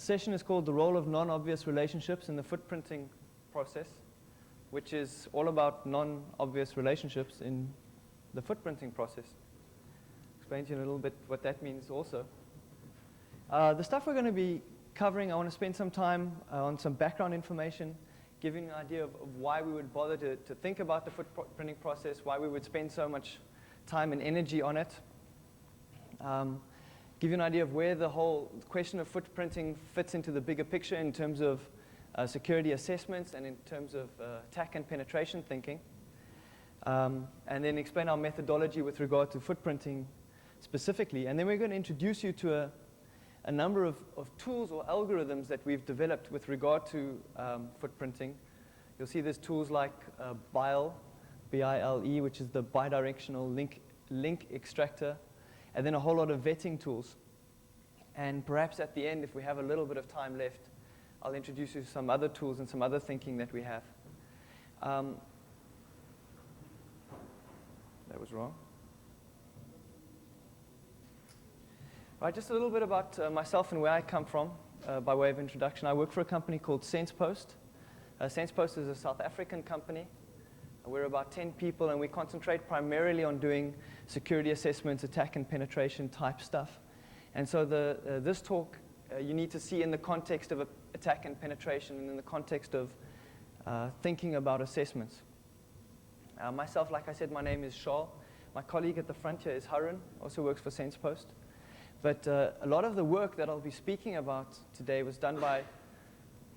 session is called The Role of Non-Obvious Relationships in the Footprinting Process, which is all about non-obvious relationships in the footprinting process. Explain to you in a little bit what that means also. The stuff we're going to be covering, I want to spend some time on some background information, giving an idea of why we would bother to think about the footprinting process, why we would spend so much time and energy on it. Give you an idea of where the whole question of footprinting fits into the bigger picture in terms of security assessments and in terms of attack and penetration thinking. And then explain our methodology with regard to footprinting specifically. And then we're going to introduce you to a number of tools or algorithms that we've developed with regard to footprinting. You'll see there's tools like Biol, B-I-L-E, which is the bidirectional link extractor, and then a whole lot of vetting tools. And perhaps at the end, if we have a little bit of time left, I'll introduce you to some other tools and some other thinking that we have. That was wrong. Right, just a little bit about myself and where I come from by way of introduction. I work for a company called SensePost. SensePost is a South African company. We're about 10 people, and we concentrate primarily on doing security assessments, attack and penetration type stuff. And so this talk you need to see in the context of attack and penetration and in the context of thinking about assessments. Myself, like I said, my name is Charl. My colleague at the front here is Haroon, also works for SensePost. But a lot of the work that I'll be speaking about today was done by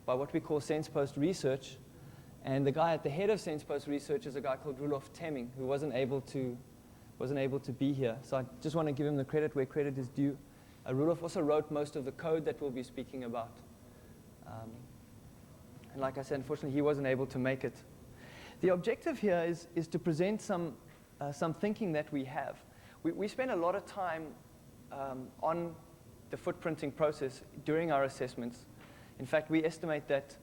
what we call SensePost Research. And the guy at the head of SensePost Research is a guy called Roelof Temming, who wasn't able to be here. So I just want to give him the credit where credit is due. Roelof also wrote most of the code that we'll be speaking about. And like I said, unfortunately, he wasn't able to make it. The objective here is to present some thinking that we have. We spend a lot of time on the footprinting process during our assessments. In fact, we estimate that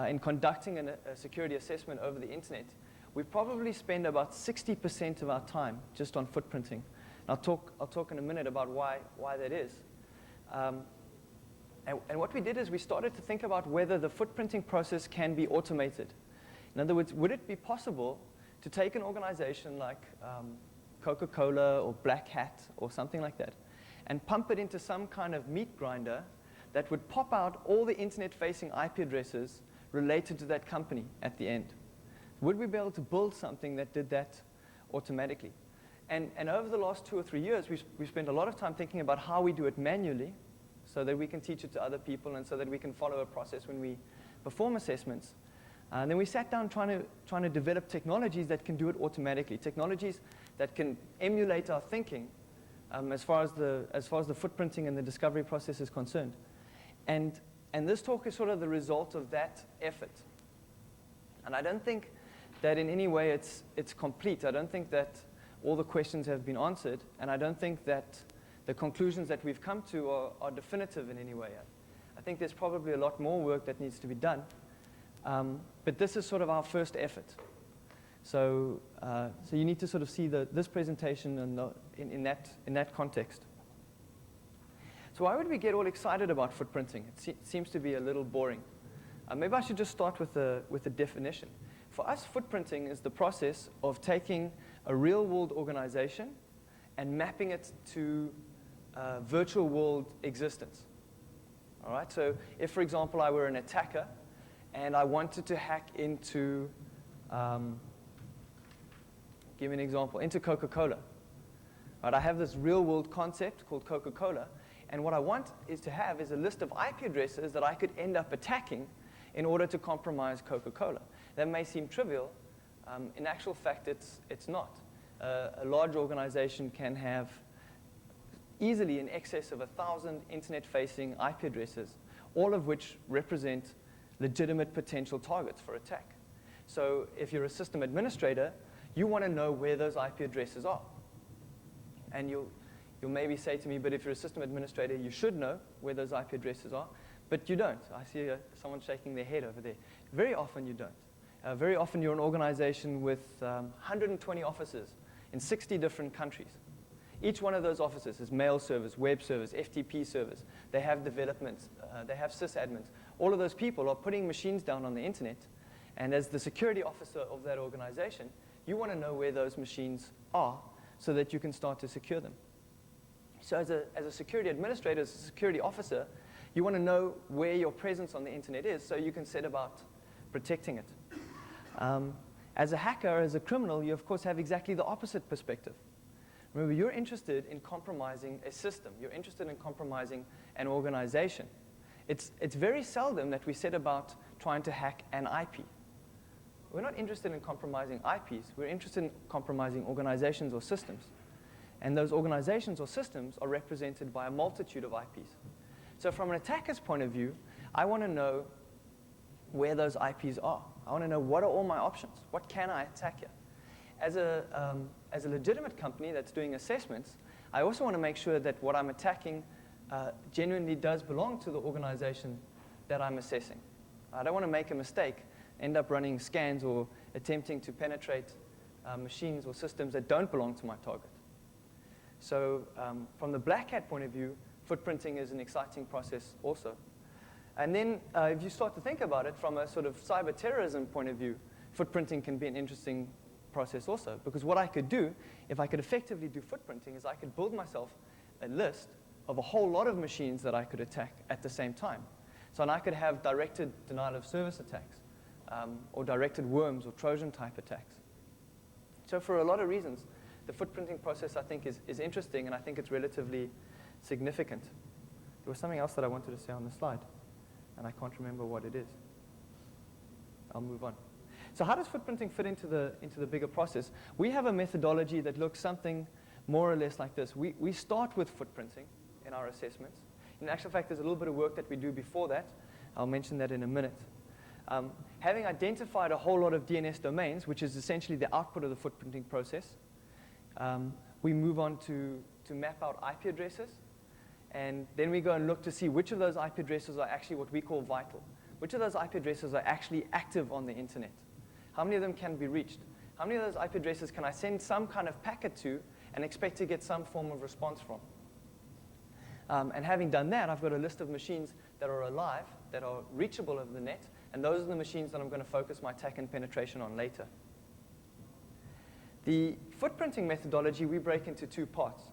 in conducting a security assessment over the internet, we probably spend about 60% of our time just on footprinting. And I'll talk in a minute about why that is. And what we did is we started to think about whether the footprinting process can be automated. In other words, would it be possible to take an organization like Coca-Cola or Black Hat or something like that and pump it into some kind of meat grinder that would pop out all the internet-facing IP addresses related to that company at the end? Would we be able to build something that did that automatically? And over the last 2 or 3 years, we've spent a lot of time thinking about how we do it manually so that we can teach it to other people and so that we can follow a process when we perform assessments. And then we sat down trying to develop technologies that can do it automatically, technologies that can emulate our thinking as far as the footprinting and the discovery process is concerned. And this talk is sort of the result of that effort. And I don't think that in any way it's complete. I don't think that all the questions have been answered, and I don't think that the conclusions that we've come to are definitive in any way. I think there's probably a lot more work that needs to be done. But this is sort of our first effort. So you need to sort of see this presentation in that context. So why would we get all excited about footprinting? It seems to be a little boring. Maybe I should just start with a definition. For us, footprinting is the process of taking a real-world organization and mapping it to virtual world existence. All right? So if, for example, I were an attacker and I wanted to hack into, give me an example, into Coca-Cola. Right? I have this real-world concept called Coca-Cola, and what I want is a list of IP addresses that I could end up attacking in order to compromise Coca-Cola. That may seem trivial. In actual fact, it's not. A large organization can have easily in excess of 1,000 internet-facing IP addresses, all of which represent legitimate potential targets for attack. So if you're a system administrator, you want to know where those IP addresses are. And you'll maybe say to me, but if you're a system administrator, you should know where those IP addresses are. But you don't. I see someone shaking their head over there. Very often you don't. Very often you're an organization with 120 offices in 60 different countries. Each one of those offices is mail servers, web servers, FTP servers. They have developments. They have sysadmins. All of those people are putting machines down on the internet. And as the security officer of that organization, you want to know where those machines are so that you can start to secure them. So as a security administrator, as a security officer, you want to know where your presence on the internet is so you can set about protecting it. As a hacker, as a criminal, you of course have exactly the opposite perspective. Remember, you're interested in compromising a system. You're interested in compromising an organization. It's very seldom that we set about trying to hack an IP. We're not interested in compromising IPs. We're interested in compromising organizations or systems. And those organizations or systems are represented by a multitude of IPs. So from an attacker's point of view, I want to know where those IPs are. I want to know what are all my options. What can I attack here? As a legitimate company that's doing assessments, I also want to make sure that what I'm attacking genuinely does belong to the organization that I'm assessing. I don't want to make a mistake, end up running scans or attempting to penetrate machines or systems that don't belong to my target. So from the black hat point of view, footprinting is an exciting process also. And then if you start to think about it from a sort of cyber terrorism point of view, footprinting can be an interesting process also. Because what I could do, if I could effectively do footprinting, is I could build myself a list of a whole lot of machines that I could attack at the same time. So and I could have directed denial of service attacks, or directed worms or Trojan type attacks. So for a lot of reasons, the footprinting process I think is interesting, and I think it's relatively significant. There was something else that I wanted to say on the slide, and I can't remember what it is. I'll move on. So how does footprinting fit into the bigger process? We have a methodology that looks something more or less like this. We start with footprinting in our assessments. In actual fact, there's a little bit of work that we do before that. I'll mention that in a minute. Having identified a whole lot of DNS domains, which is essentially the output of the footprinting process, we move on to map out IP addresses. And then we go and look to see which of those IP addresses are actually what we call vital. Which of those IP addresses are actually active on the internet? How many of them can be reached? How many of those IP addresses can I send some kind of packet to and expect to get some form of response from? And having done that, I've got a list of machines that are alive, that are reachable over the net, and those are the machines that I'm going to focus my attack and penetration on later. The footprinting methodology we break into two parts.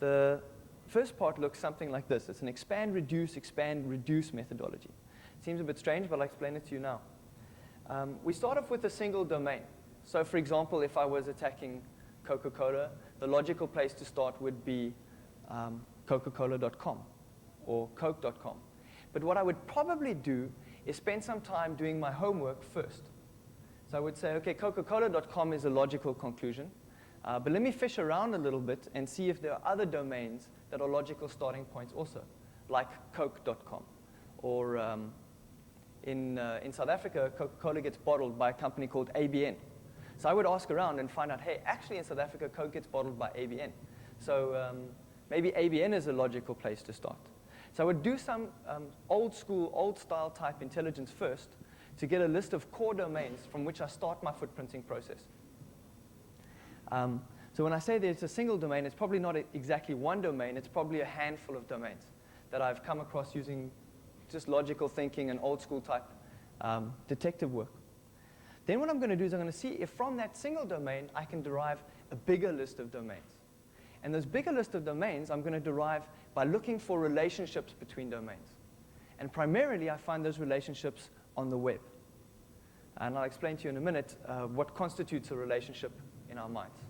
The first part looks something like this. It's an expand, reduce methodology. It seems a bit strange, but I'll explain it to you now. We start off with a single domain. So for example, if I was attacking Coca-Cola, the logical place to start would be Coca-Cola.com or Coke.com. But what I would probably do is spend some time doing my homework first. So I would say, okay, Coca-Cola.com is a logical conclusion, but let me fish around a little bit and see if there are other domains that are logical starting points also, like Coke.com. Or in South Africa, Coca-Cola gets bottled by a company called ABN. So I would ask around and find out, hey, actually in South Africa, Coke gets bottled by ABN. So maybe ABN is a logical place to start. So I would do some old school, old style type intelligence first to get a list of core domains from which I start my footprinting process. So when I say that it's a single domain, it's probably not exactly one domain. It's probably a handful of domains that I've come across using just logical thinking and old school type detective work. Then what I'm going to do is I'm going to see if from that single domain I can derive a bigger list of domains. And those bigger list of domains I'm going to derive by looking for relationships between domains. And primarily I find those relationships on the web. And I'll explain to you in a minute what constitutes a relationship in our minds.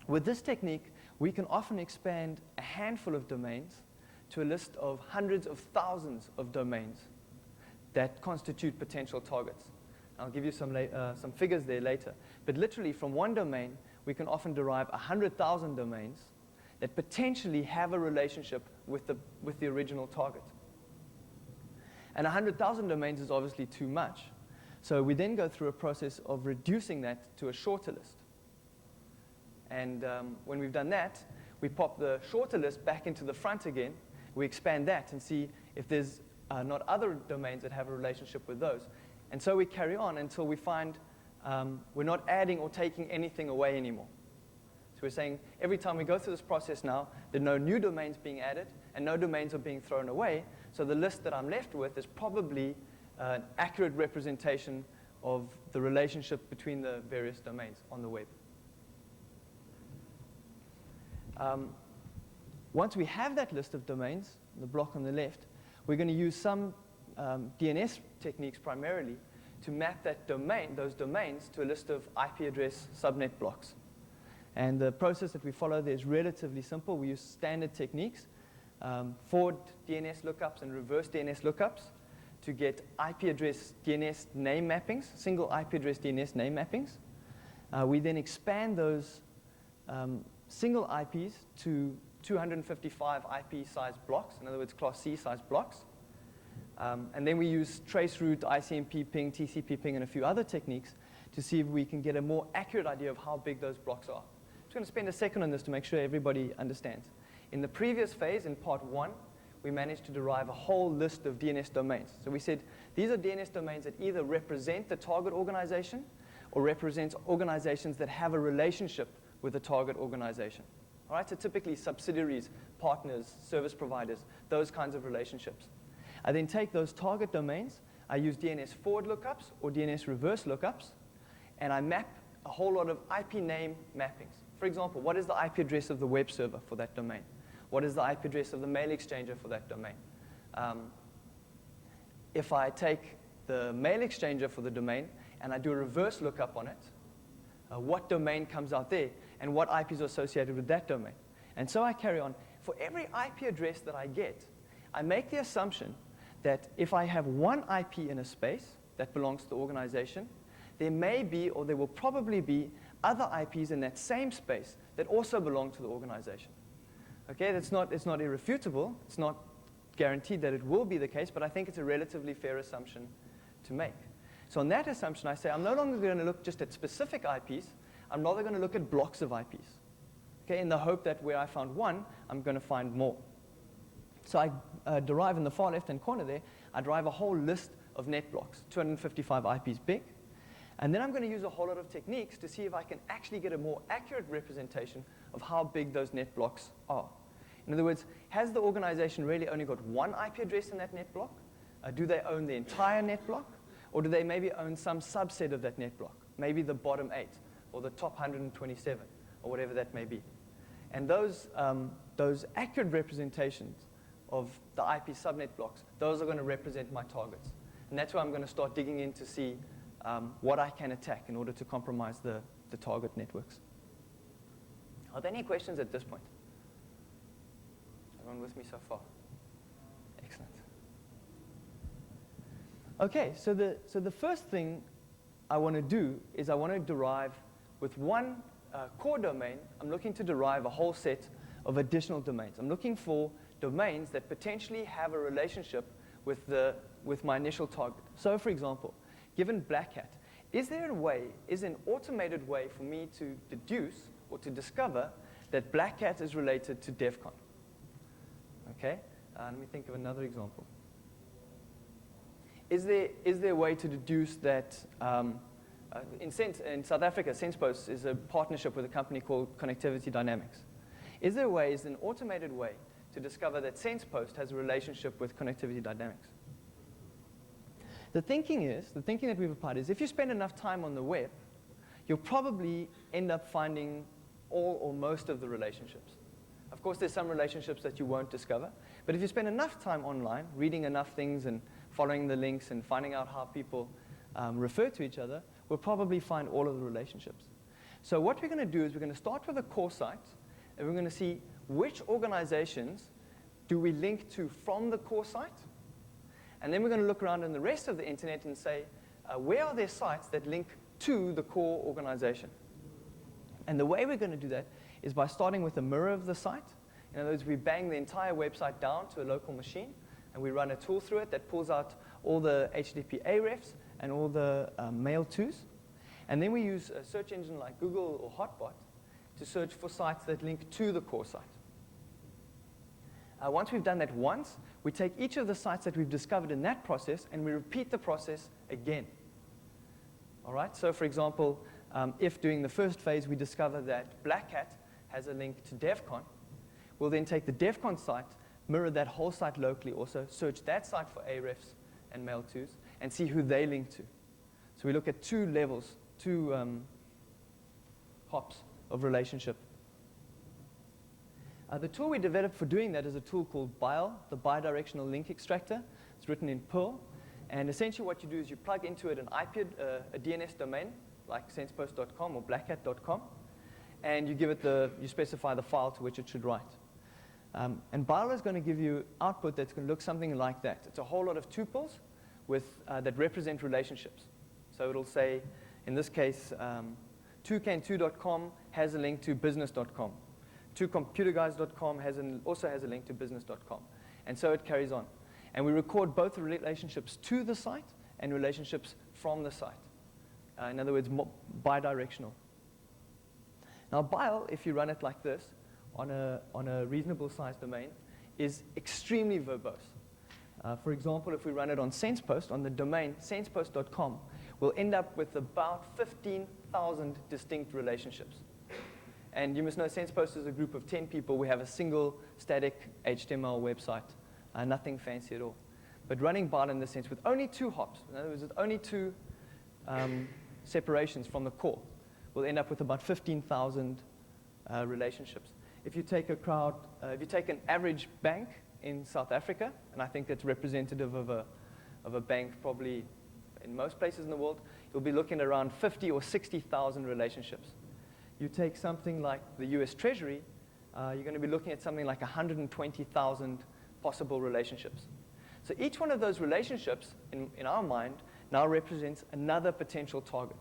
With this technique, we can often expand a handful of domains to a list of hundreds of thousands of domains that constitute potential targets. I'll give you some figures there later. But literally, from one domain, we can often derive 100,000 domains that potentially have a relationship with the original target. And 100,000 domains is obviously too much. So we then go through a process of reducing that to a shorter list. And when we've done that, we pop the shorter list back into the front again. We expand that and see if there's not other domains that have a relationship with those. And so we carry on until we find we're not adding or taking anything away anymore. So We're saying every time we go through this process now, there are no new domains being added, and no domains are being thrown away. So the list that I'm left with is probably an accurate representation of the relationship between the various domains on the web. Once we have that list of domains, the block on the left, we're going to use some DNS techniques primarily to map those domains to a list of IP address subnet blocks. And the process that we follow there is relatively simple. We use standard techniques, forward DNS lookups and reverse DNS lookups to get IP address DNS name mappings, single IP address DNS name mappings. We then expand those single IPs to 255 IP size blocks, in other words, Class C size blocks. And then we use Traceroute, ICMP ping, TCP ping, and a few other techniques to see if we can get a more accurate idea of how big those blocks are. I'm just going to spend a second on this to make sure everybody understands. In the previous phase, in part 1, we managed to derive a whole list of DNS domains. So we said these are DNS domains that either represent the target organization or represent organizations that have a relationship with the target organization. All right, so typically subsidiaries, partners, service providers, those kinds of relationships. I then take those target domains, I use DNS forward lookups or DNS reverse lookups, and I map a whole lot of IP name mappings. For example, what is the IP address of the web server for that domain? What is the IP address of the mail exchanger for that domain? If I take the mail exchanger for the domain and I do a reverse lookup on it, what domain comes out there and what IPs are associated with that domain? And so I carry on. For every IP address that I get, I make the assumption that if I have one IP in a space that belongs to the organization, there may be, or there will probably be, other IPs in that same space that also belong to the organization. Okay, it's not irrefutable. It's not guaranteed that it will be the case, but I think it's a relatively fair assumption to make. So on that assumption, I say I'm no longer going to look just at specific IPs. I'm rather going to look at blocks of IPs, okay, in the hope that where I found one, I'm going to find more. So I derive in the far left-hand corner there, I derive a whole list of net blocks, 255 IPs big. And then I'm going to use a whole lot of techniques to see if I can actually get a more accurate representation of how big those net blocks are. In other words, has the organization really only got one IP address in that net block? Do they own the entire net block? Or do they maybe own some subset of that net block? Maybe the bottom 8 or the top 127 or whatever that may be. And those accurate representations of the IP subnet blocks, those are going to represent my targets. And that's where I'm going to start digging in to see what I can attack in order to compromise the target networks. Are there any questions at this point? Everyone with me so far? Excellent. Okay, so the first thing I want to do is I want to derive with one core domain, I'm looking to derive a whole set of additional domains. I'm looking for domains that potentially have a relationship with my initial target. So for example, given Black Hat, is there an automated way for me to deduce or to discover that Black Hat is related to DEF CON? Okay, let me think of another example. Is there a way to deduce that, in South Africa, SensePost is a partnership with a company called Connectivity Dynamics. Is there an automated way to discover that SensePost has a relationship with Connectivity Dynamics? The thinking that we've applied is if you spend enough time on the web, you'll probably end up finding all or most of the relationships. Of course, there's some relationships that you won't discover, but if you spend enough time online, reading enough things and following the links and finding out how people refer to each other, we'll probably find all of the relationships. So what we're going to do is we're going to start with a core site, and we're going to see which organizations do we link to from the core site. And then we're going to look around in the rest of the internet and say, where are there sites that link to the core organization? And the way we're going to do that is by starting with a mirror of the site. In other words, we bang the entire website down to a local machine, and we run a tool through it that pulls out all the HTTP arefs and all the mail tos. And then we use a search engine like Google or Hotbot to search for sites that link to the core site. Once we've done that once, we take each of the sites that we've discovered in that process and we repeat the process again. All right, so for example, if during the first phase we discover that Black Hat has a link to DevCon. We'll then take the DevCon site, mirror that whole site locally also, search that site for arefs and mail-tos, and see who they link to. So we look at two levels, two hops of relationship. The tool we developed for doing that is a tool called Biol, the bidirectional link extractor. It's written in Perl. And essentially what you do is you plug into it an IP, a DNS domain, like sensepost.com or blackhat.com, and you specify the file to which it should write. And Biol is going to give you output that's going to look something like that. It's a whole lot of tuples that represent relationships. So it'll say, in this case, 2can2.com has a link to business.com. 2computerguys.com also has a link to business.com. And so it carries on. And we record both relationships to the site and relationships from the site. In other words, bidirectional. Now, Biol, if you run it like this, on a reasonable sized domain, is extremely verbose. For example, if we run it on SensePost, on the domain sensepost.com, we'll end up with about 15,000 distinct relationships. And you must know SensePost is a group of 10 people. We have a single static HTML website, nothing fancy at all. But running Biol in this sense with only 2 hops, in other words, with only 2 separations from the core, we'll end up with about 15,000 relationships. If you take an average bank in South Africa, and I think that's representative of a bank probably in most places in the world, you'll be looking at around 50 or 60,000 relationships. You take something like the US Treasury, you're going to be looking at something like 120,000 possible relationships. So each one of those relationships, in our mind, now represents another potential target.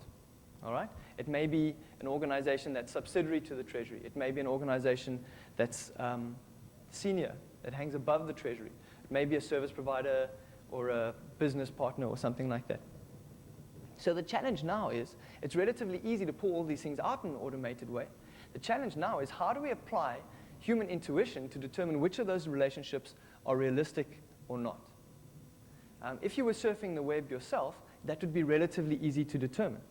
All right? It may be an organization that's subsidiary to the Treasury. It may be an organization that's senior, that hangs above the Treasury. It may be a service provider or a business partner or something like that. So the challenge now is, it's relatively easy to pull all these things out in an automated way. The challenge now is, how do we apply human intuition to determine which of those relationships are realistic or not? If you were surfing the web yourself, that would be relatively easy to determine.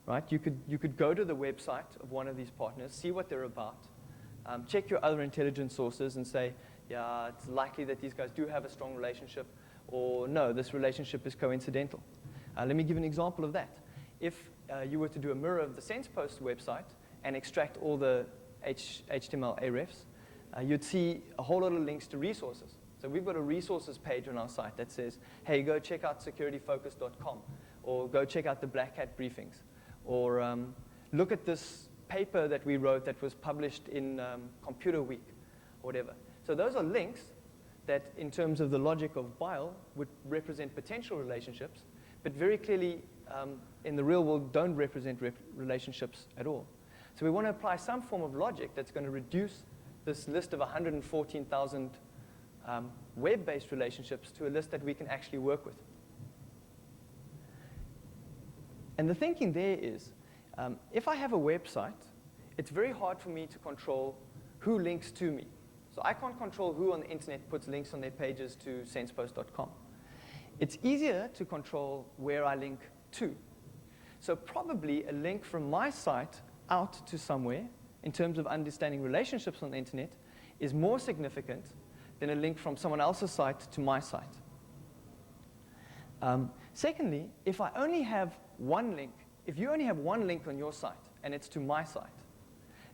Right? You could go to the website of one of these partners, see what they're about, check your other intelligence sources and say, yeah, it's likely that these guys do have a strong relationship, or no, this relationship is coincidental. Let me give an example of that. If you were to do a mirror of the SensePost website and extract all the HTML arefs, you'd see a whole lot of links to resources. So we've got a resources page on our site that says, hey, go check out securityfocus.com, or go check out the Black Hat briefings, or look at this paper that we wrote that was published in Computer Week, or whatever. So those are links that, in terms of the logic of Biol, would represent potential relationships, but very clearly, in the real world, don't represent relationships at all. So we want to apply some form of logic that's going to reduce this list of 114,000 web-based relationships to a list that we can actually work with. And the thinking there is, if I have a website, it's very hard for me to control who links to me. So I can't control who on the internet puts links on their pages to sensepost.com. It's easier to control where I link to. So probably a link from my site out to somewhere, in terms of understanding relationships on the internet, is more significant than a link from someone else's site to my site. Secondly, if I only have one link, if you only have one link on your site and it's to my site,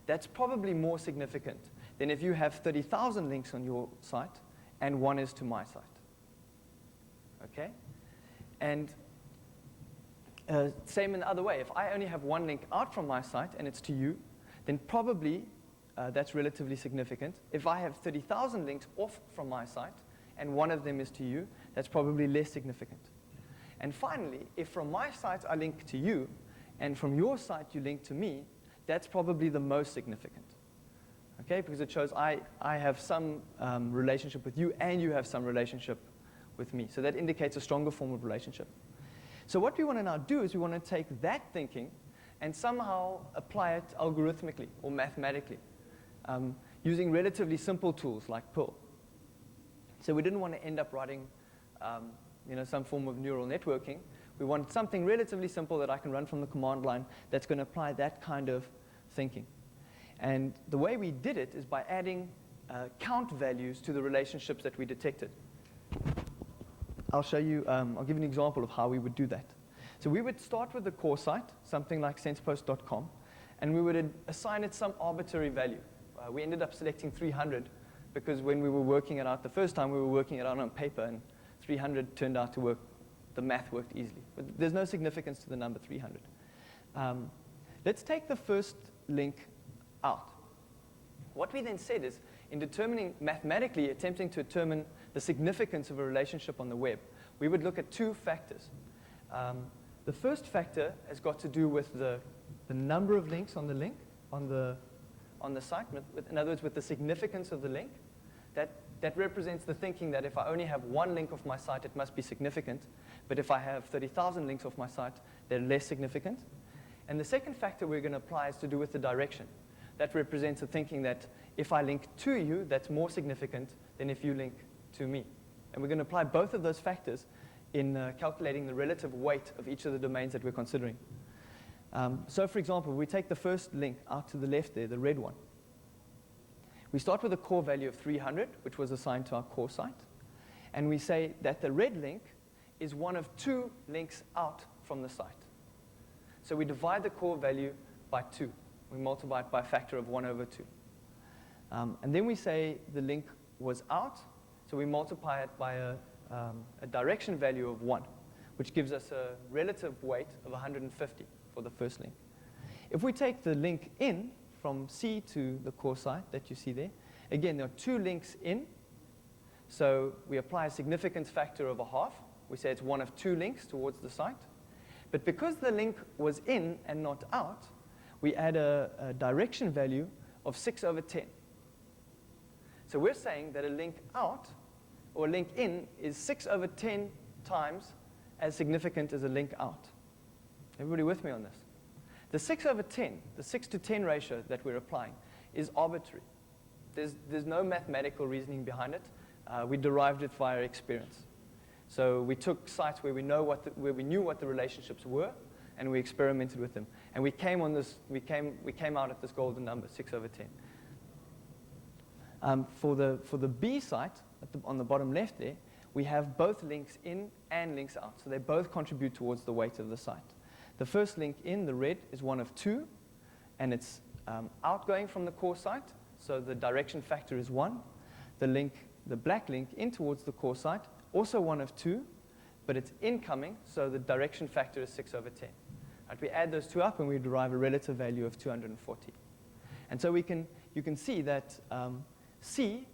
that's probably more significant than if you have 30,000 links on your site and one is to my site. Okay? And same in the other way. If I only have one link out from my site and it's to you, then probably that's relatively significant. If I have 30,000 links off from my site and one of them is to you, that's probably less significant. And finally, if from my site I link to you and from your site you link to me, that's probably the most significant. Okay? Because it shows I have some relationship with you and you have some relationship with me. So that indicates a stronger form of relationship. So what we want to now do is we want to take that thinking and somehow apply it algorithmically or mathematically, using relatively simple tools like Perl. So we didn't want to end up writing some form of neural networking. We want something relatively simple that I can run from the command line that's going to apply that kind of thinking. And the way we did it is by adding count values to the relationships that we detected. I'll show you, I'll give you an example of how we would do that. So we would start with the core site, something like sensepost.com, and we would assign it some arbitrary value. We ended up selecting 300 because when we were working it out the first time, we were working it out on paper, and 300 turned out to work. The math worked easily. But there's no significance to the number 300. Let's take the first link out. What we then said is, in determining, mathematically attempting to determine the significance of a relationship on the web, we would look at two factors. The first factor has got to do with the number of links on the link, on the site, in other words, with the significance of the link. That represents the thinking that if I only have one link off my site, it must be significant. But if I have 30,000 links off my site, they're less significant. And the second factor we're going to apply is to do with the direction. That represents the thinking that if I link to you, that's more significant than if you link to me. And we're going to apply both of those factors in calculating the relative weight of each of the domains that we're considering. So for example, we take the first link out to the left there, the red one. We start with a core value of 300, which was assigned to our core site. And we say that the red link is one of two links out from the site. So we divide the core value by 2. We multiply it by a factor of 1/2. And then we say the link was out, so we multiply it by a direction value of 1, which gives us a relative weight of 150 for the first link. If we take the link in from C to the core site that you see there, again, there are 2 links in, so we apply a significance factor of 1/2. We say it's one of 2 links towards the site. But because the link was in and not out, we add a direction value of 6/10. So we're saying that a link out or a link in is 6/10 times as significant as a link out. Everybody with me on this? The 6/10, the 6 to 10 ratio that we're applying, is arbitrary. There's no mathematical reasoning behind it. We derived it via experience. So we took sites where we knew what the relationships were, and we experimented with them. And we came out at this golden number, 6/10. For the B site, on the bottom left there, we have both links in and links out. So they both contribute towards the weight of the site. The first link in, the red, is one of 2, and it's outgoing from the core site, so the direction factor is 1. The black link in towards the core site, also one of 2, but it's incoming, so the direction factor is 6/10. Right, we add those 2 up, and we derive a relative value of 240. And so you can see that C,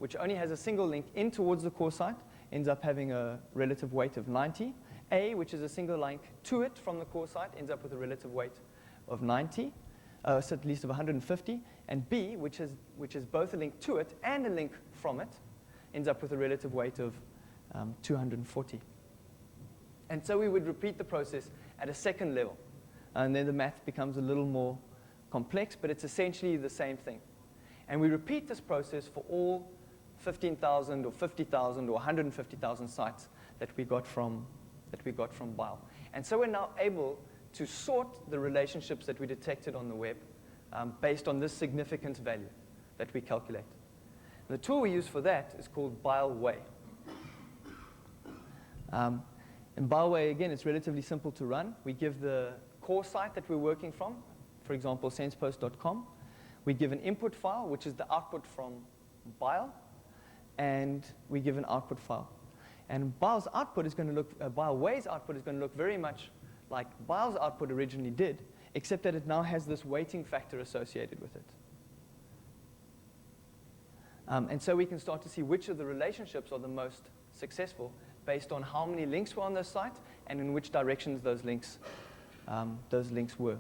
which only has a single link in towards the core site, ends up having a relative weight of 90. A, which is a single link to it from the core site, ends up with a relative weight of 90, so at least of 150. And B, which is both a link to it and a link from it, ends up with a relative weight of 240. And so we would repeat the process at a second level. And then the math becomes a little more complex, but it's essentially the same thing. And we repeat this process for all 15,000 or 50,000 or 150,000 sites that we got from Biol. And so we're now able to sort the relationships that we detected on the web based on this significance value that we calculate. And the tool we use for that is called Biol. In Biol, again, it's relatively simple to run. We give the core site that we're working from, for example, sensepost.com. We give an input file, which is the output from Biol, and we give an output file. And Biol's output is going to look, Biol output is going to look very much like Biol's output originally did, except that it now has this weighting factor associated with it. And so we can start to see which of the relationships are the most successful based on how many links were on the site and in which directions those links were.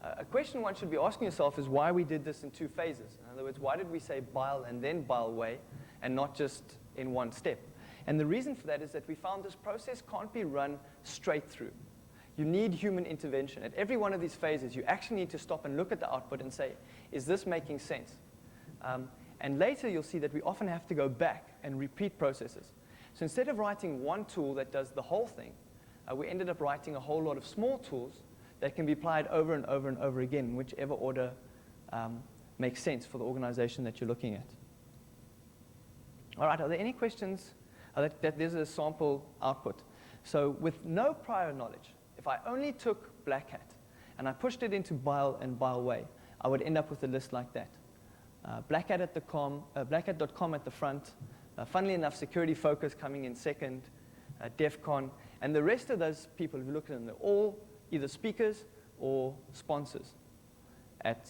A question one should be asking yourself is why we did this in 2 phases. In other words, why did we say Biol and then Biol and not just in one step? And the reason for that is that we found this process can't be run straight through. You need human intervention. At every one of these phases, you actually need to stop and look at the output and say, is this making sense? And later, you'll see that we often have to go back and repeat processes. So instead of writing one tool that does the whole thing, we ended up writing a whole lot of small tools that can be applied over and over and over again, in whichever order makes sense for the organization that you're looking at. All right, are there any questions? There's a sample output. So with no prior knowledge, if I only took Black Hat and I pushed it into Biol and Biol, I would end up with a list like that. Blackhat.com at the front, funnily enough, security focus coming in second, DEF CON, and the rest of those people, if you look at them, they're all either speakers or sponsors at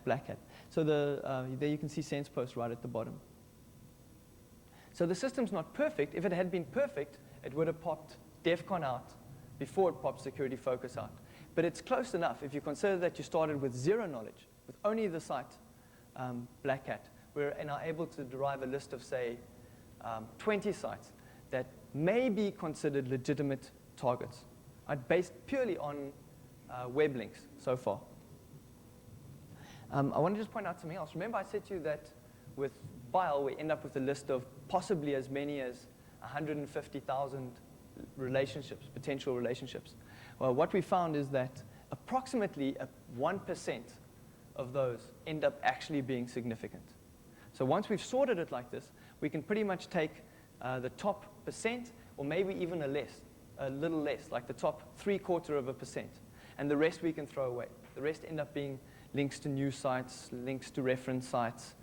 Black Hat. So there you can see SensePost right at the bottom. So the system's not perfect. If it had been perfect, it would have popped DEF CON out before it popped security focus out. But it's close enough if you consider that you started with zero knowledge, with only the site Black Hat. We're now able to derive a list of, say, 20 sites that may be considered legitimate targets, based purely on web links so far. I want to just point out something else. Remember I said to you that with Biol, we end up with a list of possibly as many as 150,000 relationships, potential relationships. Well, what we found is that approximately 1% of those end up actually being significant. So once we've sorted it like this, we can pretty much take the top percent, or maybe even a little less, like the top 0.75%, and the rest we can throw away. The rest end up being links to news sites, links to reference sites,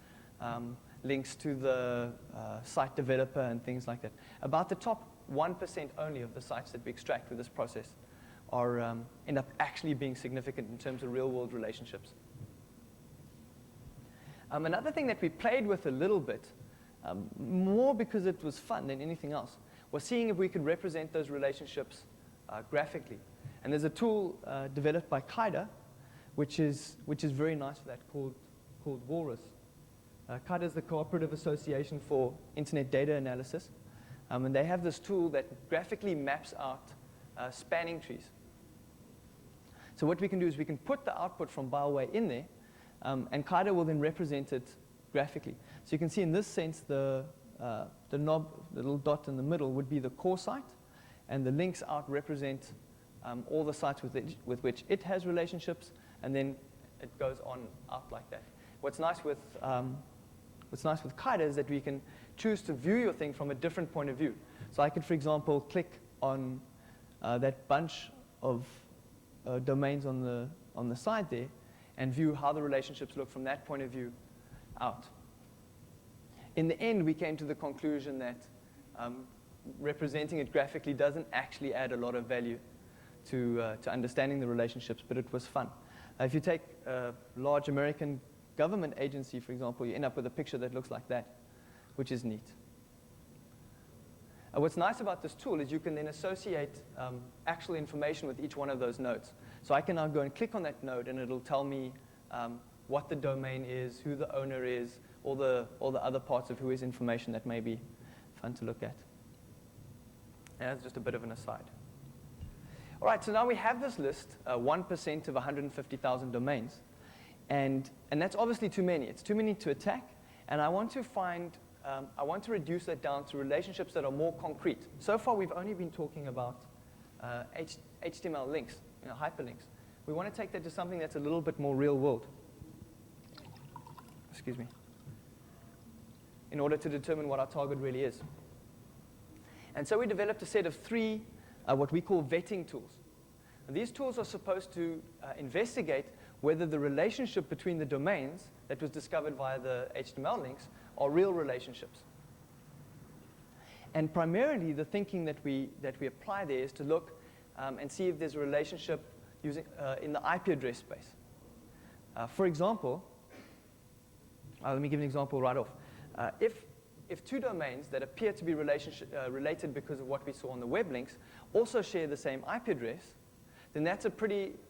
links to the site developer and things like that. About the top 1% only of the sites that we extract with this process are end up actually being significant in terms of real-world relationships. Another thing that we played with a little bit, more because it was fun than anything else, was seeing if we could represent those relationships graphically. And there's a tool developed by Kaida, which is very nice for that, called Whois. Kaida is the Cooperative Association for Internet Data Analysis. And they have this tool that graphically maps out spanning trees. So what we can do is we can put the output from Biol in there, and Kaida will then represent it graphically. So you can see in this sense, the knob, the little dot in the middle, would be the core site, and the links out represent all the sites with which it has relationships, and then it goes on out like that. What's nice with Kaida is that we can choose to view your thing from a different point of view. So I could, for example, click on that bunch of domains on the side there and view how the relationships look from that point of view out. In the end, we came to the conclusion that representing it graphically doesn't actually add a lot of value to understanding the relationships, but it was fun. If you take a large American government agency, for example, you end up with a picture that looks like that, which is neat. What's nice about this tool is you can then associate actual information with each one of those nodes. So I can now go and click on that node, and it'll tell me what the domain is, who the owner is, all the other parts of Whois information that may be fun to look at. And that's just a bit of an aside. All right, so now we have this list, 1% of 150,000 domains. And that's obviously too many. It's too many to attack. And I want to reduce that down to relationships that are more concrete. So far, we've only been talking about HTML links, hyperlinks. We want to take that to something that's a little bit more real world. Excuse me. In order to determine what our target really is. And so we developed a set of 3 what we call vetting tools. And these tools are supposed to investigate whether the relationship between the domains that was discovered via the HTML links are real relationships. And primarily, the thinking that we apply there is to look and see if there's a relationship using in the IP address space. For example, let me give an example right off. If 2 domains that appear to be related because of what we saw on the web links also share the same IP address, then that's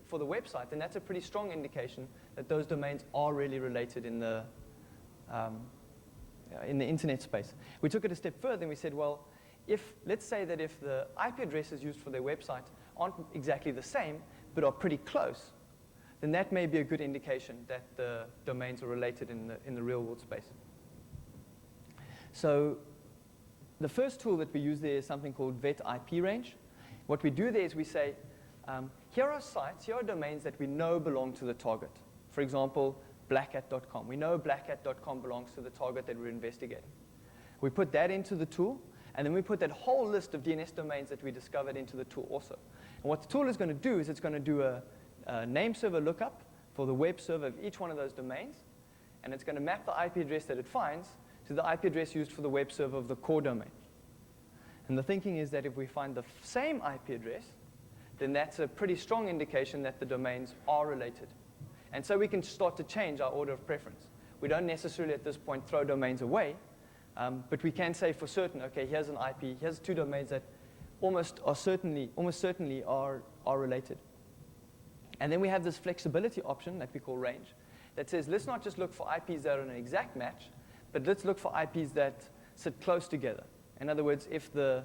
for the website, then that's a pretty strong indication that those domains are really related in the internet space. We took it a step further and we said, well, let's say that if the IP addresses used for their website aren't exactly the same, but are pretty close, then that may be a good indication that the domains are related in the real world space. So the first tool that we use there is something called Vet IP Range. What we do there is we say, here are sites, here are domains that we know belong to the target. For example, blackhat.com. We know blackhat.com belongs to the target that we're investigating. We put that into the tool, and then we put that whole list of DNS domains that we discovered into the tool also. And what the tool is going to do is it's going to do a name server lookup for the web server of each one of those domains, and it's going to map the IP address that it finds to the IP address used for the web server of the core domain. And the thinking is that if we find the same IP address, then that's a pretty strong indication that the domains are related. And so we can start to change our order of preference. We don't necessarily at this point throw domains away, but we can say for certain, okay, here's an IP, here's two domains that almost certainly are related. And then we have this flexibility option that we call range that says, let's not just look for IPs that are an exact match, but let's look for IPs that sit close together. In other words, if the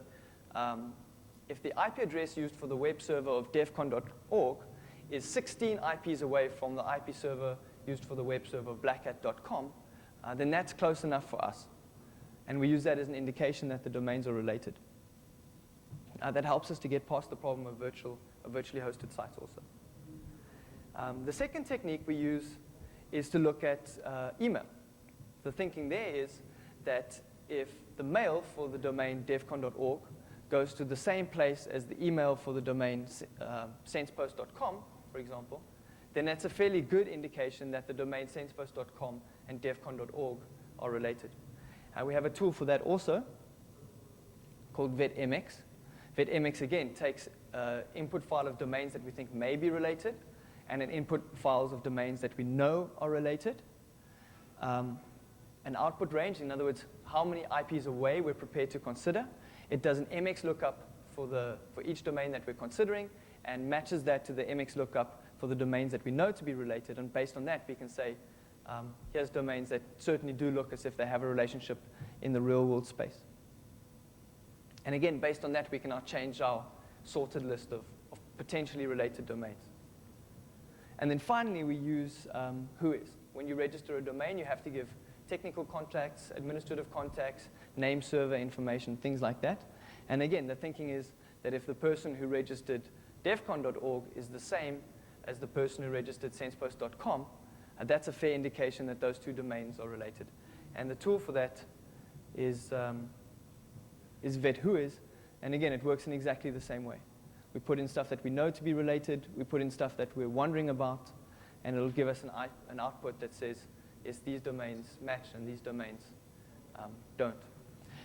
IP address used for the web server of devcon.org is 16 IPs away from the IP server used for the web server of blackhat.com, then that's close enough for us. And we use that as an indication that the domains are related. That helps us to get past the problem of virtually hosted sites also. The second technique we use is to look at email. The thinking there is that if the mail for the domain devcon.org goes to the same place as the email for the domain sensepost.com, for example, then that's a fairly good indication that the domain sensepost.com and devcon.org are related. We have a tool for that also called vetmx. Vetmx, again, takes an input file of domains that we think may be related and an input files of domains that we know are related. An output range, in other words, how many IPs away we're prepared to consider. It does an MX lookup for each domain that we're considering and matches that to the MX lookup for the domains that we know to be related. And based on that, we can say, here's domains that certainly do look as if they have a relationship in the real world space. And again, based on that, we can now change our sorted list of potentially related domains. And then finally, we use Whois. When you register a domain, you have to give technical contacts, administrative contacts, name server information, things like that. And again, the thinking is that if the person who registered devcon.org is the same as the person who registered sensepost.com, that's a fair indication that those two domains are related. And the tool for that is vetwhois. And again, it works in exactly the same way. We put in stuff that we know to be related. We put in stuff that we're wondering about. And it'll give us an output that says, yes, these domains match and these domains don't.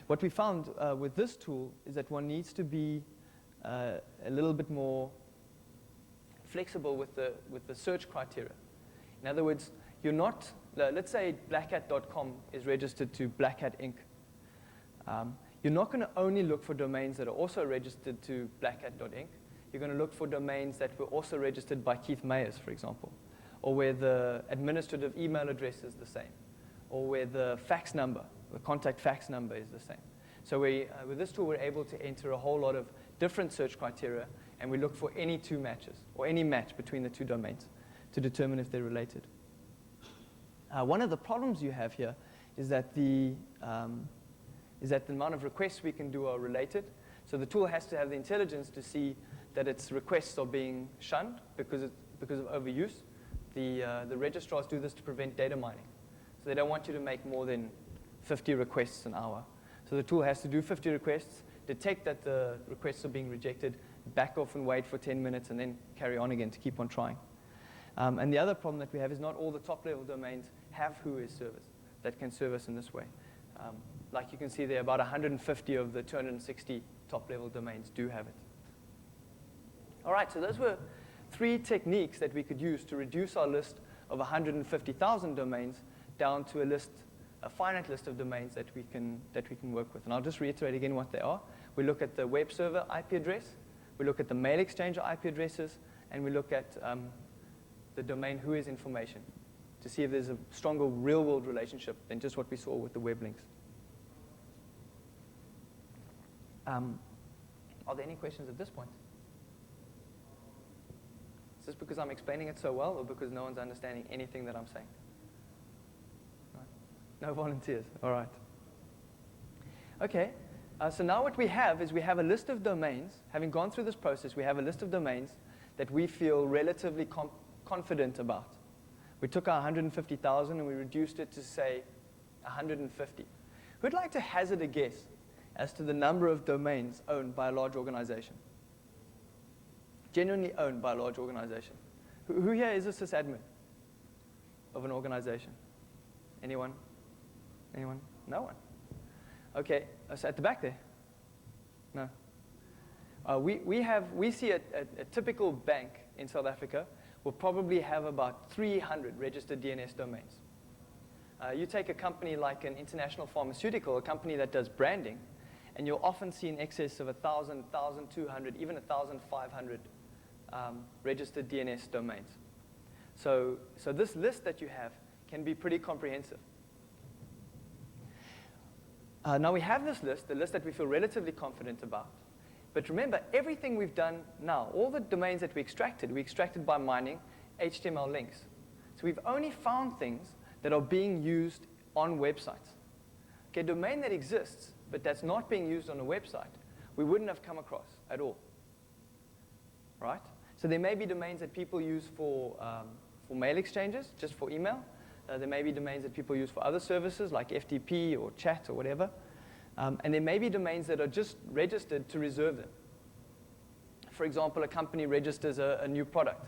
What we found with this tool is that one needs to be a little bit more flexible with the search criteria. In other words, you're not, let's say blackhat.com is registered to Black Hat Inc. You're not going to only look for domains that are also registered to blackhat.inc. You're going to look for domains that were also registered by Keith Mayers, for example, or where the administrative email address is the same, or where the fax number, the contact fax number is the same. So with this tool, we're able to enter a whole lot of different search criteria, and we look for any two matches, or any match between the two domains to determine if they're related. One of the problems you have here is that the amount of requests we can do are related. So the tool has to have the intelligence to see that its requests are being shunned because of overuse. The registrars do this to prevent data mining. So they don't want you to make more than 50 requests an hour. So the tool has to do 50 requests, detect that the requests are being rejected, back off and wait for 10 minutes, and then carry on again to keep on trying. And the other problem that we have is not all the top-level domains have Whois servers that can serve us in this way. Like you can see there, about 150 of the 260 top-level domains do have it. All right, so those were 3 techniques that we could use to reduce our list of 150,000 domains down to a finite list of domains that we can work with. And I'll just reiterate again what they are. We look at the web server IP address, we look at the mail exchanger IP addresses, and we look at the domain Whois information to see if there's a stronger real-world relationship than just what we saw with the web links. Are there any questions at this point? Is this because I'm explaining it so well, or because no one's understanding anything that I'm saying? No volunteers. All right. OK. So now what we have is we have a list of domains. Having gone through this process, we have a list of domains that we feel relatively confident about. We took our 150,000 and we reduced it to, say, 150. Who'd like to hazard a guess as to the number of domains owned by a large organization? Genuinely owned by a large organization. Who here is a sysadmin of an organization? Anyone? Anyone? No one. Okay, so at the back there. No. We see a typical bank in South Africa will probably have about 300 registered DNS domains. You take a company like an international pharmaceutical, a company that does branding, and you'll often see in excess of 1,000, 1,200, even 1,500 registered DNS domains. So this list that you have can be pretty comprehensive. Now we have this list, the list that we feel relatively confident about. But remember, everything we've done now, all the domains that we extracted by mining HTML links. So we've only found things that are being used on websites. Okay, a domain that exists, but that's not being used on a website, we wouldn't have come across at all. Right? So there may be domains that people use for mail exchanges, just for email. There may be domains that people use for other services, like FTP or chat or whatever. And there may be domains that are just registered to reserve them. For example, a company registers a new product,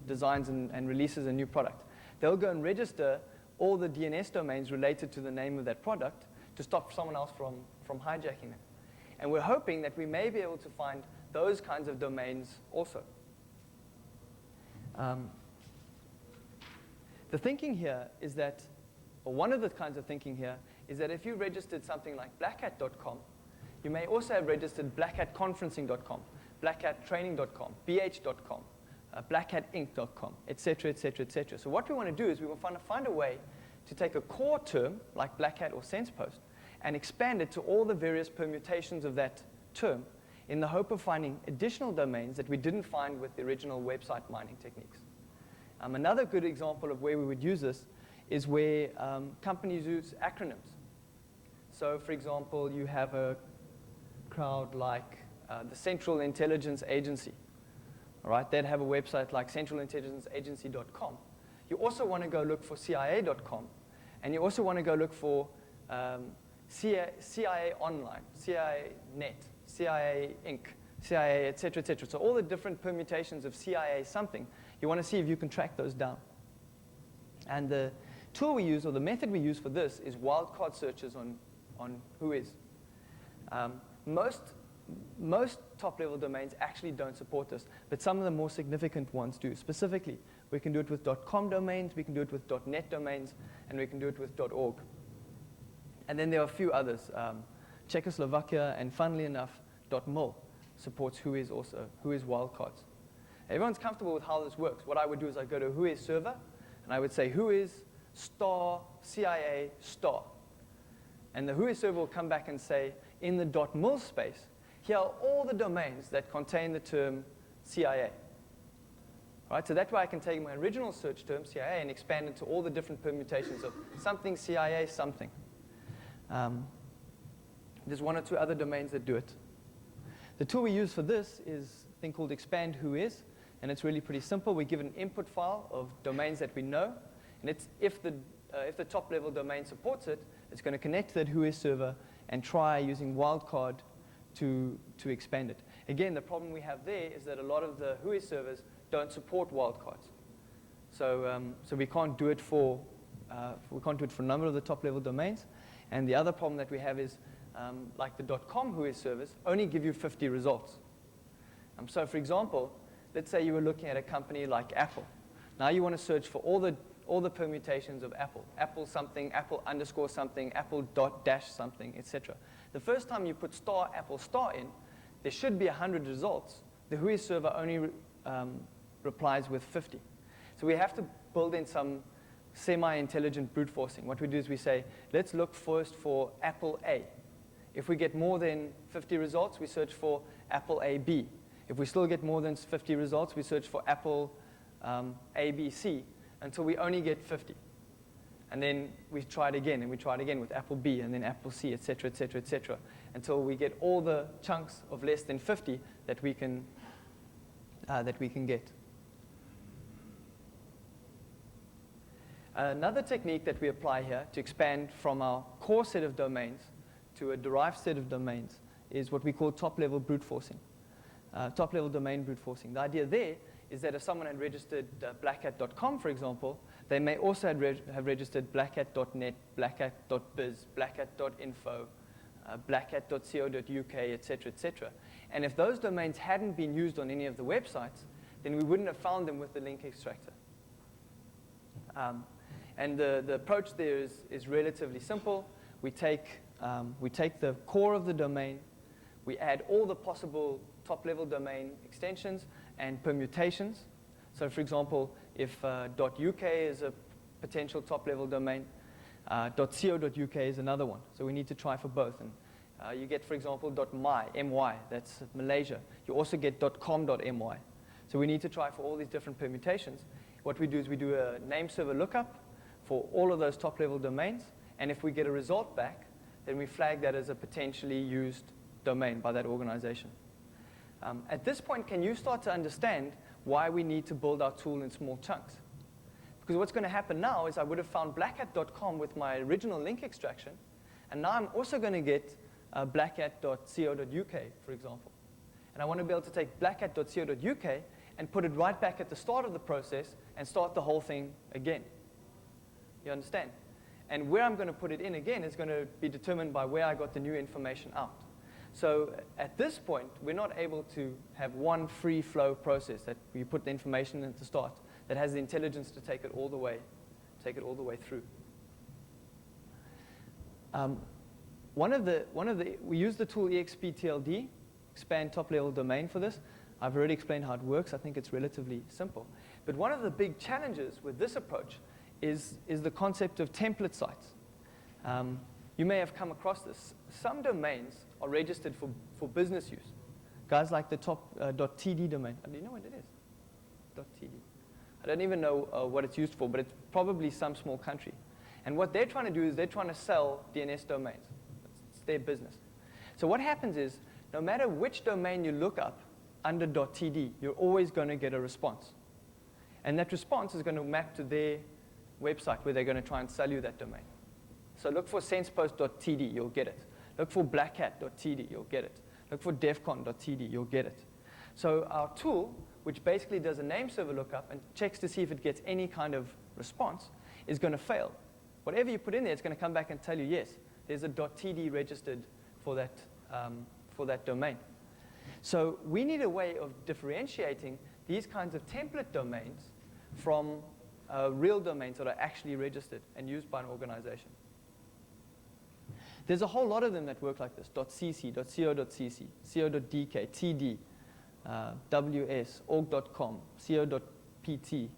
designs and releases a new product. They'll go and register all the DNS domains related to the name of that product to stop someone else from hijacking them. And we're hoping that we may be able to find those kinds of domains also. The thinking here is that, or one of the kinds of thinking here, is that if you registered something like blackhat.com, you may also have registered blackhatconferencing.com, blackhattraining.com, bh.com, blackhatinc.com, et cetera, et cetera, et cetera. So what we want to do is we want to find a way to take a core term, like Black Hat or SensePost, and expand it to all the various permutations of that term in the hope of finding additional domains that we didn't find with the original website mining techniques. Another good example of where we would use this is where companies use acronyms. So, for example, you have a crowd like the Central Intelligence Agency. All right, they'd have a website like centralintelligenceagency.com. You also want to go look for CIA.com, and you also want to go look for CIA Online, CIA Net, CIA Inc., CIA, et cetera, et cetera. So all the different permutations of CIA something, you want to see if you can track those down. And the tool we use, or the method we use for this, is wildcard searches on Whois. Most top-level domains actually don't support this, but some of the more significant ones do. Specifically, we can do it with .com domains, we can do it with .net domains, and we can do it with .org. And then there are a few others. Czechoslovakia, and funnily enough, .mil supports Whois also, Whois wildcards. Everyone's comfortable with how this works. What I would do is I'd go to Whois server, and I would say Whois star CIA star. And the Whois server will come back and say, in the .mil space, here are all the domains that contain the term CIA. Right? So that way I can take my original search term, CIA, and expand it to all the different permutations of something CIA something. There's one or two other domains that do it. The tool we use for this is a thing called Expand Whois, and it's really pretty simple. We give an input file of domains that we know, and it's, if the top-level domain supports it, it's going to connect to that Whois server and try using wildcard to expand it. Again, the problem we have there is that a lot of the Whois servers don't support wildcards. So we can't do it for a number of the top-level domains. And the other problem that we have is, like the .com Whois servers only give you 50 results. So for example, let's say you were looking at a company like Apple. Now you want to search for all the permutations of Apple. Apple something, Apple underscore something, Apple dot dash something, etc. The first time you put star Apple star in, there should be 100 results. The Whois server only replies with 50. So we have to build in some semi-intelligent brute forcing. What we do is we say, let's look first for Apple A. If we get more than 50 results, we search for Apple AB. If we still get more than 50 results, we search for Apple ABC until we only get 50. And then we try it again, and we try it again with Apple B, and then Apple C, et cetera, et cetera, et cetera, until we get all the chunks of less than 50 that we can get. Another technique that we apply here to expand from our core set of domains to a derived set of domains is what we call top-level brute forcing, top-level domain brute forcing. The idea there is that if someone had registered blackhat.com, for example, they may also have registered blackhat.net, blackhat.biz, blackhat.info, blackhat.co.uk, etc., etc. And if those domains hadn't been used on any of the websites, then we wouldn't have found them with the link extractor. And the approach there is relatively simple. We take the core of the domain, we add all the possible top-level domain extensions and permutations. So for example, if .uk is a potential top-level domain, .co.uk is another one. So we need to try for both. And you get, for example, .my, that's Malaysia. You also get .com.my. So we need to try for all these different permutations. What we do is we do a name server lookup for all of those top-level domains. And if we get a result back, then we flag that as a potentially used domain by that organization. At this point, can you start to understand why we need to build our tool in small chunks? Because what's going to happen now is I would have found blackhat.com with my original link extraction, and now I'm also going to get blackhat.co.uk, for example. And I want to be able to take blackhat.co.uk and put it right back at the start of the process and start the whole thing again. You understand? And where I'm going to put it in again is going to be determined by where I got the new information out. So at this point, we're not able to have one free flow process that you put the information in at the start that has the intelligence to take it all the way through. We use the tool EXP-TLD, expand top-level domain for this. I've already explained how it works. I think it's relatively simple. But one of the big challenges with this approach is the concept of template sites. You may have come across this. Some domains are registered for business use. Guys like the top .td domain. Do you know what it is? .td. I don't even know what it's used for, but it's probably some small country. And what they're trying to do is they're trying to sell DNS domains. It's their business. So what happens is, no matter which domain you look up under .td, you're always going to get a response. And that response is going to map to their website where they're going to try and sell you that domain. So look for sensepost.td, you'll get it. Look for blackhat.td, you'll get it. Look for defcon.td, you'll get it. So our tool, which basically does a name server lookup and checks to see if it gets any kind of response, is going to fail. Whatever you put in there, it's going to come back and tell you, yes, there's a .td registered for that domain. So we need a way of differentiating these kinds of template domains from real domains that are actually registered and used by an organization. There's a whole lot of them that work like this: .cc, .co.cc, co.dk, td, ws, org.com, co.pt,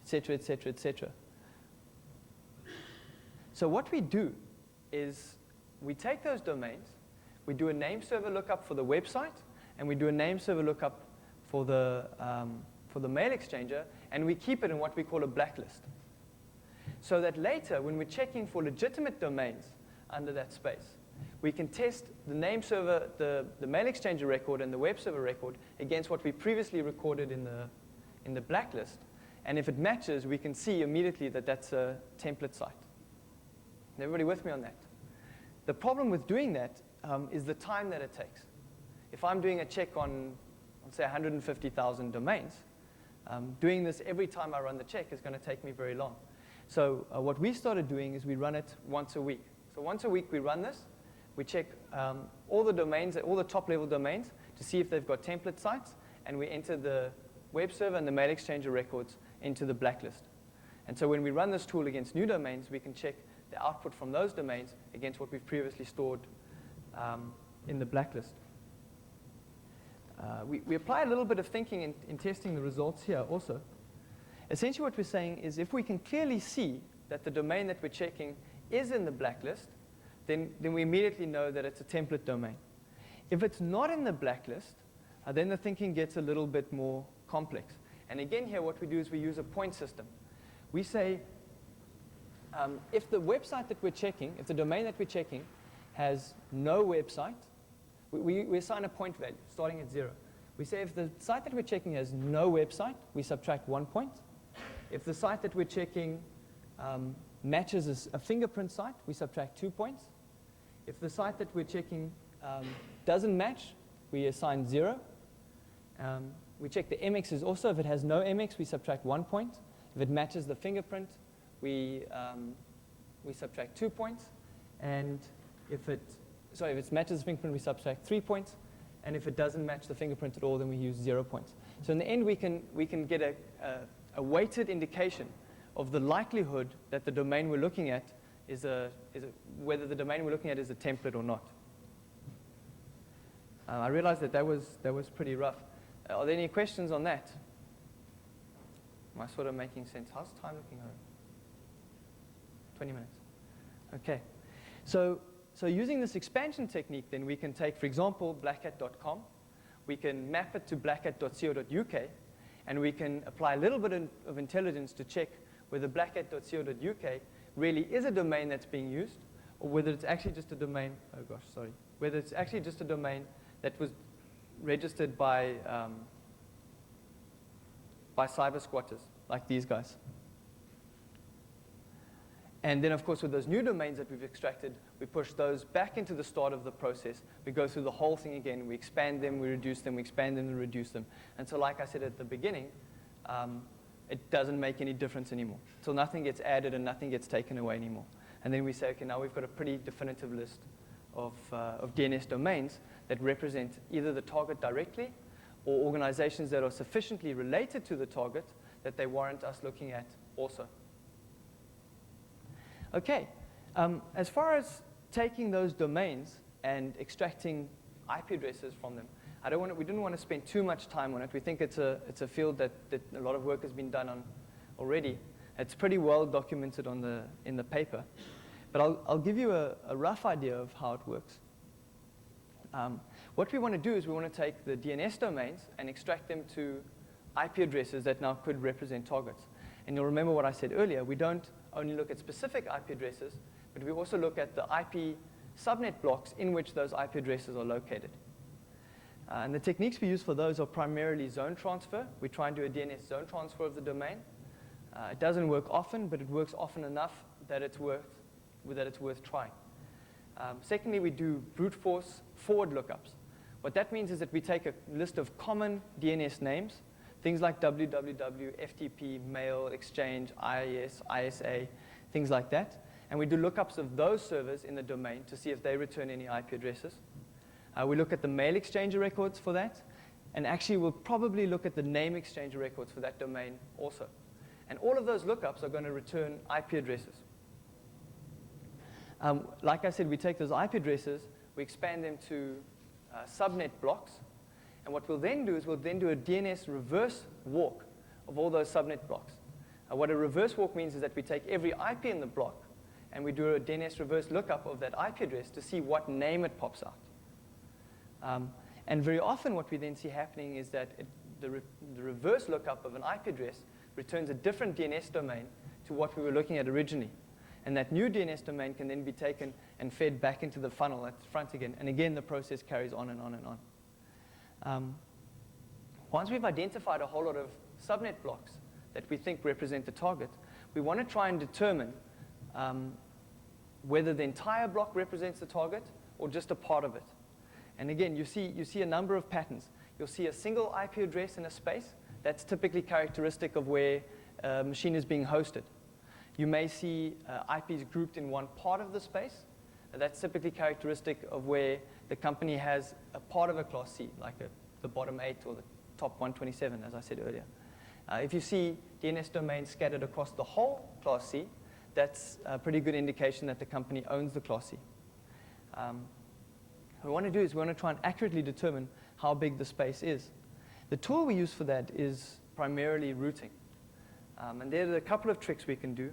etc., etc., etc. So what we do is we take those domains, we do a name server lookup for the website, and we do a name server lookup for the mail exchanger, and we keep it in what we call a blacklist. So that later, when we're checking for legitimate domains under that space, we can test the name server, the mail exchanger record and the web server record against what we previously recorded in the blacklist. And if it matches, we can see immediately that that's a template site. Is everybody with me on that? The problem with doing that is the time that it takes. If I'm doing a check on, let's say, 150,000 domains, doing this every time I run the check is going to take me very long. So what we started doing is we run it once a week. So once a week we run this. We check all the domains, all the top-level domains, to see if they've got template sites, and we enter the web server and the mail exchanger records into the blacklist. And so when we run this tool against new domains, we can check the output from those domains against what we've previously stored in the blacklist. We apply a little bit of thinking in testing the results here also. Essentially what we're saying is if we can clearly see that the domain that we're checking is in the blacklist, then we immediately know that it's a template domain. If it's not in the blacklist, then the thinking gets a little bit more complex. And again here what we do is we use a point system. We say if the website that we're checking, if the domain that we're checking has no website, we assign a point value starting at 0. We say if the site that we're checking has no website, we subtract 1 point. If the site that we're checking matches a fingerprint site, we subtract 2 points. If the site that we're checking doesn't match, we assign 0. We check the MXs also. If it has no MX, we subtract 1 point. If it matches the fingerprint, we subtract 2 points. And if it matches the fingerprint, we subtract 3 points. And if it doesn't match the fingerprint at all, then we use 0 points. So in the end, we can get a weighted indication of the likelihood that the domain we're looking at whether the domain we're looking at is a template or not. I realized that was pretty rough. Are there any questions on that? Am I sort of making sense? How's time looking, Haroon? 20 minutes. Okay. So using this expansion technique, then we can take, for example, blackhat.com. We can map it to blackhat.co.uk, and we can apply a little bit of intelligence to check whether blackhat.co.uk really is a domain that's being used, or whether it's actually just a domain, whether it's actually just a domain that was registered by cyber squatters, like these guys. And then, of course, with those new domains that we've extracted, we push those back into the start of the process. We go through the whole thing again. We expand them, we reduce them, we expand them, and reduce them. And so like I said at the beginning, it doesn't make any difference anymore. So nothing gets added and nothing gets taken away anymore. And then we say, okay, now we've got a pretty definitive list of DNS domains that represent either the target directly or organizations that are sufficiently related to the target that they warrant us looking at also. Okay, as far as taking those domains and extracting IP addresses from them, we didn't want to spend too much time on it. We think it's a field that a lot of work has been done on already. It's pretty well documented in the paper. But I'll give you a rough idea of how it works. What we want to do is we want to take the DNS domains and extract them to IP addresses that now could represent targets. And you'll remember what I said earlier. We don't only look at specific IP addresses, but we also look at the IP subnet blocks in which those IP addresses are located. And the techniques we use for those are primarily zone transfer. We try and do a DNS zone transfer of the domain. It doesn't work often, but it works often enough that it's worth trying. Secondly, we do brute force forward lookups. What that means is that we take a list of common DNS names, things like www, FTP, mail, exchange, IIS, ISA, things like that. And we do lookups of those servers in the domain to see if they return any IP addresses. We look at the mail exchanger records for that. And actually, we'll probably look at the name exchanger records for that domain also. And all of those lookups are going to return IP addresses. Like I said, we take those IP addresses, we expand them to subnet blocks. And what we'll then do is we'll then do a DNS reverse walk of all those subnet blocks. What a reverse walk means is that we take every IP in the block and we do a DNS reverse lookup of that IP address to see what name it pops out. And very often what we then see happening is that the reverse lookup of an IP address returns a different DNS domain to what we were looking at originally. And that new DNS domain can then be taken and fed back into the funnel at the front again. And again, the process carries on and on and on. Once we've identified a whole lot of subnet blocks that we think represent the target, we want to try and determine whether the entire block represents the target or just a part of it. And again, you see a number of patterns. You'll see a single IP address in a space. That's typically characteristic of where a machine is being hosted. You may see IPs grouped in one part of the space. That's typically characteristic of where the company has a part of a Class C, like the bottom 8 or the top 127, as I said earlier. If you see DNS domains scattered across the whole Class C, that's a pretty good indication that the company owns the Class C. What we want to do is we want to try and accurately determine how big the space is. The tool we use for that is primarily routing. And there are a couple of tricks we can do.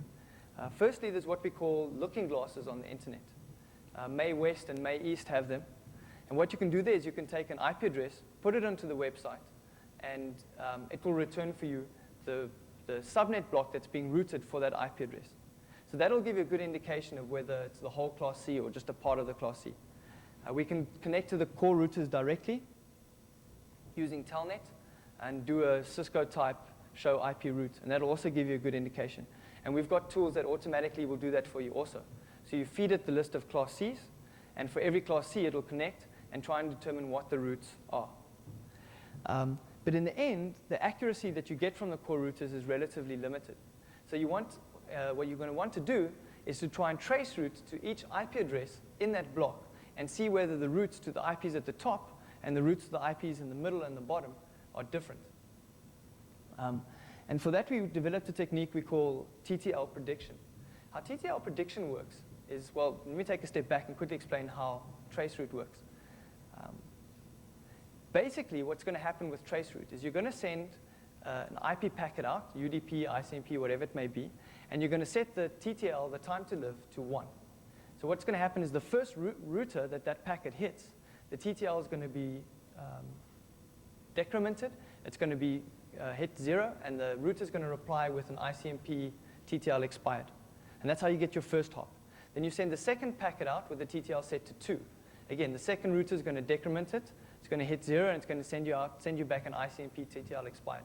Firstly, there's what we call looking glasses on the internet. May West and May East have them. And what you can do there is you can take an IP address, put it onto the website, and it will return for you the subnet block that's being routed for that IP address. So that'll give you a good indication of whether it's the whole Class C or just a part of the Class C. We can connect to the core routers directly using Telnet and do a Cisco type show IP route, and that'll also give you a good indication. And we've got tools that automatically will do that for you also. So you feed it the list of class Cs, and for every class C, it'll connect and try and determine what the routes are. But in the end, the accuracy that you get from the core routers is relatively limited. So you want, what you're going to want to do is to try and trace routes to each IP address in that block and see whether the routes to the IPs at the top and the routes to the IPs in the middle and the bottom are different. And for that, we developed a technique we call TTL prediction. How TTL prediction works is, well, let me take a step back and quickly explain how Traceroute works. Basically, what's going to happen with Traceroute is you're going to send an IP packet out, UDP, ICMP, whatever it may be, and you're going to set the TTL, the time to live, to 1. So what's going to happen is the first router that packet hits, the TTL is going to be decremented. It's going to be hit 0, and the router is going to reply with an ICMP TTL expired. And that's how you get your first hop. Then you send the second packet out with the TTL set to 2. Again, the second router is going to decrement it. It's going to hit 0, and it's going to send you back an ICMP TTL expired.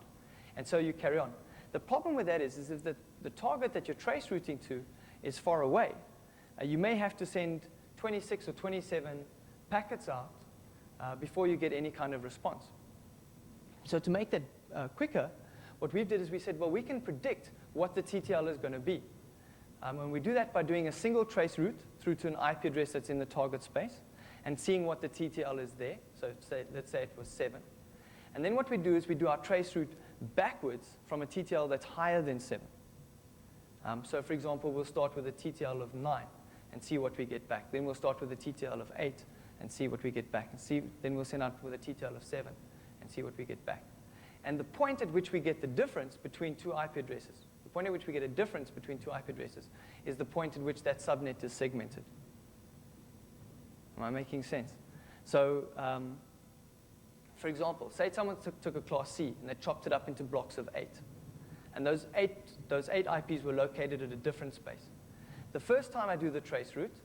And so you carry on. The problem with that is if the target that you're trace routing to is far away, you may have to send 26 or 27 packets out before you get any kind of response. So to make that quicker, what we did is we said, well, we can predict what the TTL is going to be. And we do that by doing a single trace route through to an IP address that's in the target space and seeing what the TTL is there. So let's say it was 7. And then what we do is we do our trace route backwards from a TTL that's higher than 7. So for example, we'll start with a TTL of 9 and see what we get back. Then we'll start with a TTL of 8 and see what we get back. Then we'll send out with a TTL of 7 and see what we get back. And the point at which we get the difference between two IP addresses, the point at which we get a difference between two IP addresses is the point at which that subnet is segmented. Am I making sense? So for example, say someone took a class C and they chopped it up into blocks of 8. And those eight IPs were located at a different space. The first time I do the trace route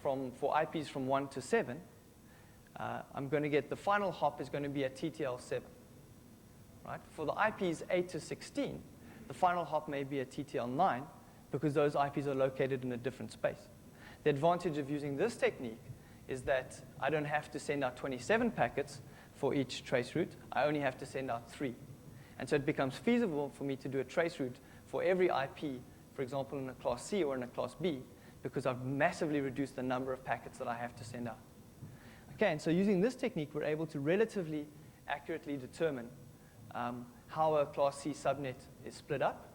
for IPs from 1 to 7, I'm going to get the final hop is going to be at TTL 7. Right? For the IPs 8 to 16, the final hop may be at TTL 9 because those IPs are located in a different space. The advantage of using this technique is that I don't have to send out 27 packets for each trace route. I only have to send out 3. And so it becomes feasible for me to do a trace route for every IP, for example, in a class C or in a class B, because I've massively reduced the number of packets that I have to send out. Okay, and so using this technique, we're able to relatively accurately determine how a class C subnet is split up.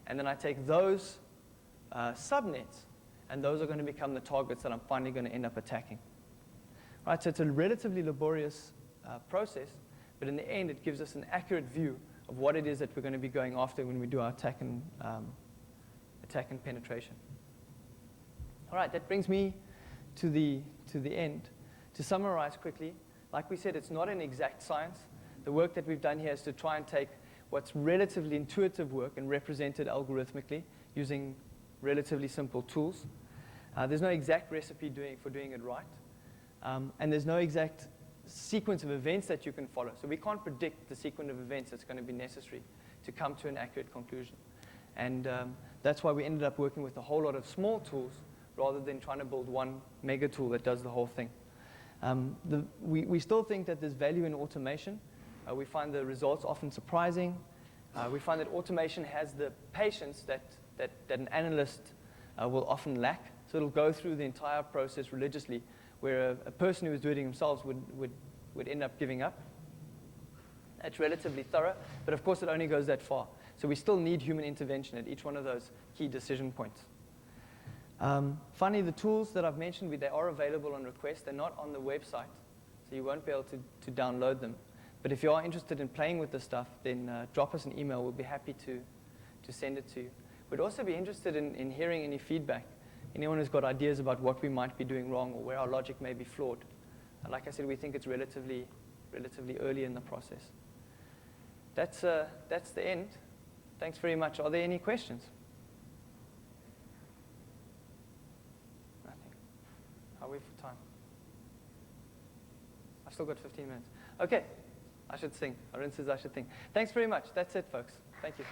And then I take those subnets, and those are going to become the targets that I'm finally going to end up attacking. Right, so it's a relatively laborious process, but in the end, it gives us an accurate view of what it is that we're going to be going after when we do our attack and penetration. All right, that brings me to the end. To summarize quickly, like we said, it's not an exact science. The work that we've done here is to try and take what's relatively intuitive work and represent it algorithmically using relatively simple tools. There's no exact recipe for doing it right. And there's no exact sequence of events that you can follow. So we can't predict the sequence of events that's going to be necessary to come to an accurate conclusion. And that's why we ended up working with a whole lot of small tools rather than trying to build one mega tool that does the whole thing. We still think that there's value in automation. We find the results often surprising. We find that automation has the patience that an analyst will often lack. So it'll go through the entire process religiously, where a person who is doing it themselves would end up giving up. It's relatively thorough, but of course it only goes that far. So we still need human intervention at each one of those key decision points. Finally, the tools that I've mentioned, they are available on request. They're not on the website, so you won't be able to download them. But if you are interested in playing with this stuff, then drop us an email. We'll be happy to send it to you. We'd also be interested in hearing any feedback. Anyone who's got ideas about what we might be doing wrong or where our logic may be flawed. Like I said, we think it's relatively early in the process. That's the end. Thanks very much. Are there any questions? Nothing. How are we for time? I've still got 15 minutes. Okay. I should sing. Haroon says I should sing. Thanks very much. That's it, folks. Thank you.